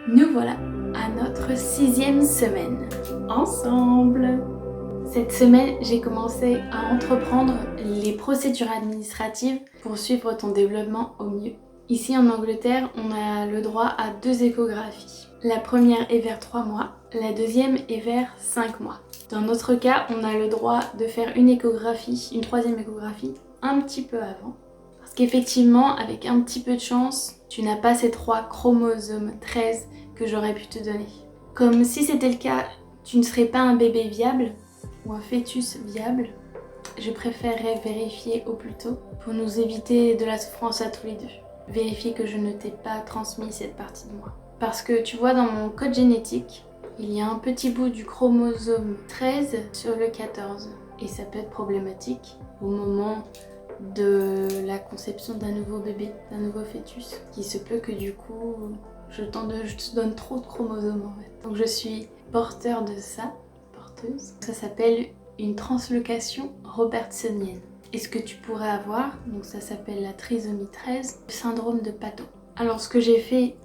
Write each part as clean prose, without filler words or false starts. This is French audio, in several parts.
Nous voilà à notre 6e semaine ensemble. Cette semaine, j'ai commencé à entreprendre les procédures administratives pour suivre ton développement au mieux. Ici en Angleterre, on a le droit à 2 échographies. La première est vers 3 mois, la deuxième est vers 5 mois. Dans notre cas, on a le droit de faire une échographie, une 3e échographie, un petit peu avant. Parce qu'effectivement, avec un petit peu de chance, tu n'as pas ces 3 chromosomes 13 que j'aurais pu te donner. Comme si c'était le cas, tu ne serais pas un bébé viable ou un fœtus viable, je préférerais vérifier au plus tôt pour nous éviter de la souffrance à tous les deux. Vérifier que je ne t'ai pas transmis cette partie de moi. Parce que tu vois, dans mon code génétique, il y a un petit bout du chromosome 13 sur le 14. Et ça peut être problématique au moment de la conception d'un nouveau bébé, d'un nouveau fœtus. Qui se peut que du coup, je te donne trop de chromosomes en fait. Donc je suis porteur de ça, porteuse. Ça s'appelle une translocation robertsonienne. Et ce que tu pourrais avoir, donc ça s'appelle la trisomie 13, le syndrome de Pato. Alors ce que j'ai fait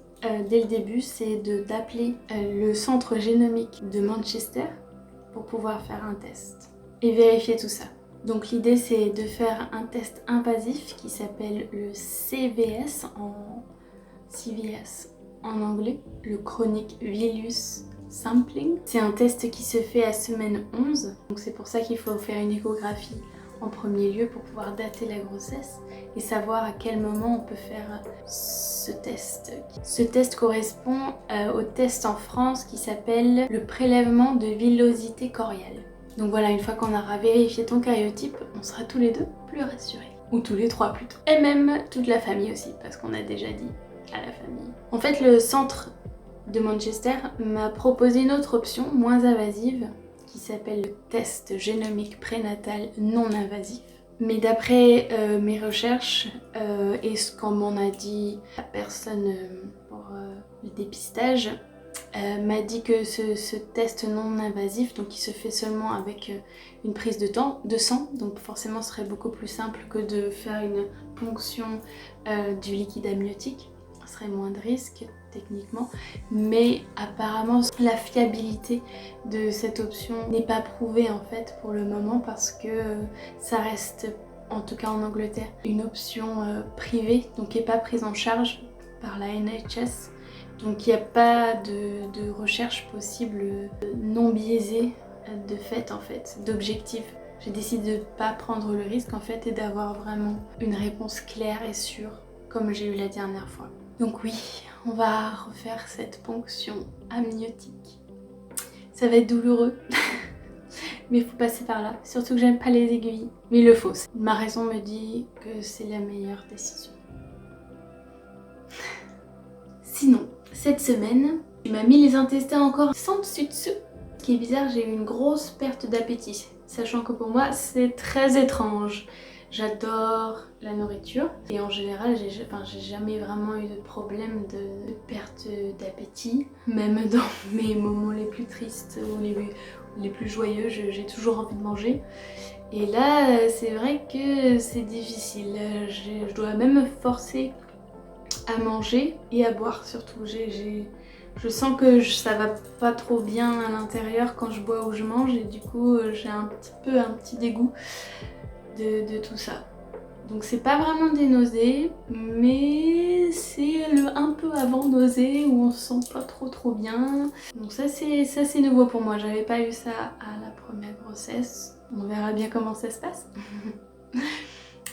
dès le début, c'est d'appeler le centre génomique de Manchester pour pouvoir faire un test et vérifier tout ça. Donc l'idée c'est de faire un test invasif qui s'appelle le CVS en anglais, le Chronic Villus Sampling. C'est un test qui se fait à semaine 11, donc c'est pour ça qu'il faut faire une échographie en premier lieu pour pouvoir dater la grossesse et savoir à quel moment on peut faire ce test. Ce test correspond au test en France qui s'appelle le prélèvement de villosité choriale. Donc voilà, une fois qu'on aura vérifié ton karyotype, on sera tous les deux plus rassurés. Ou tous les 3 plutôt. Et même toute la famille aussi, parce qu'on a déjà dit à la famille. En fait, le centre de Manchester m'a proposé une autre option moins invasive qui s'appelle le test génomique prénatal non invasif. Mais d'après mes recherches et ce qu'on m'en a dit la personne pour le dépistage, m'a dit que ce test non invasif, donc qui se fait seulement avec une prise de sang, donc forcément ce serait beaucoup plus simple que de faire une ponction du liquide amniotique, ce serait moins de risques techniquement, mais apparemment la fiabilité de cette option n'est pas prouvée en fait pour le moment parce que ça reste, en tout cas en Angleterre, une option privée, donc qui n'est pas prise en charge par la NHS. Donc il n'y a pas de recherche possible non biaisée de fait en fait, d'objectif. J'ai décidé de ne pas prendre le risque en fait et d'avoir vraiment une réponse claire et sûre comme j'ai eu la dernière fois. Donc oui, on va refaire cette ponction amniotique. Ça va être douloureux, mais il faut passer par là. Surtout que j'aime pas les aiguilles, mais il le faut. Ma raison me dit que c'est la meilleure décision. Sinon, cette semaine, tu m'as mis les intestins encore sans dessus. Ce qui est bizarre, j'ai eu une grosse perte d'appétit. Sachant que pour moi, c'est très étrange. J'adore la nourriture et en général, j'ai jamais vraiment eu de problème de perte d'appétit. Même dans mes moments les plus tristes ou les plus joyeux, j'ai toujours envie de manger. Et là, c'est vrai que c'est difficile. Je dois même me forcer à manger et à boire surtout. Je sens que ça va pas trop bien à l'intérieur quand je bois ou je mange et du coup j'ai un petit dégoût de tout ça. Donc c'est pas vraiment des nausées, mais c'est le un peu avant nausée où on se sent pas trop bien. Donc ça c'est nouveau pour moi, j'avais pas eu ça à la première grossesse. On verra bien comment ça se passe.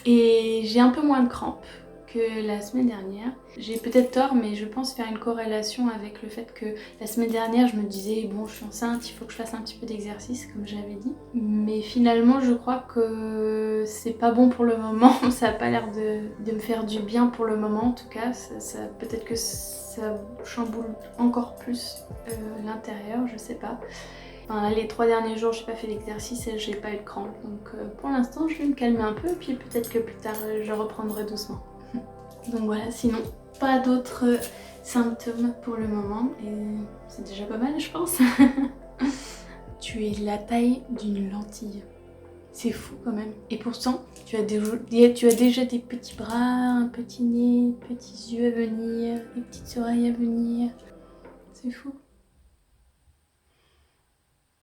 Et j'ai un peu moins de crampes que la semaine dernière. J'ai peut-être tort, mais je pense faire une corrélation avec le fait que la semaine dernière je me disais bon, je suis enceinte, il faut que je fasse un petit peu d'exercice comme j'avais dit. Mais finalement je crois que c'est pas bon pour le moment, ça a pas l'air de me faire du bien pour le moment en tout cas. Peut-être que ça chamboule encore plus l'intérieur, je sais pas. Enfin, là, les 3 derniers jours, j'ai pas fait d'exercice et j'ai pas eu de crampes. Donc pour l'instant, je vais me calmer un peu et puis peut-être que plus tard, je reprendrai doucement. Donc voilà, sinon, pas d'autres symptômes pour le moment et c'est déjà pas mal, je pense. Tu es la taille d'une lentille. C'est fou quand même. Et pourtant, tu as déjà des petits bras, un petit nez, petits yeux à venir, des petites oreilles à venir. C'est fou.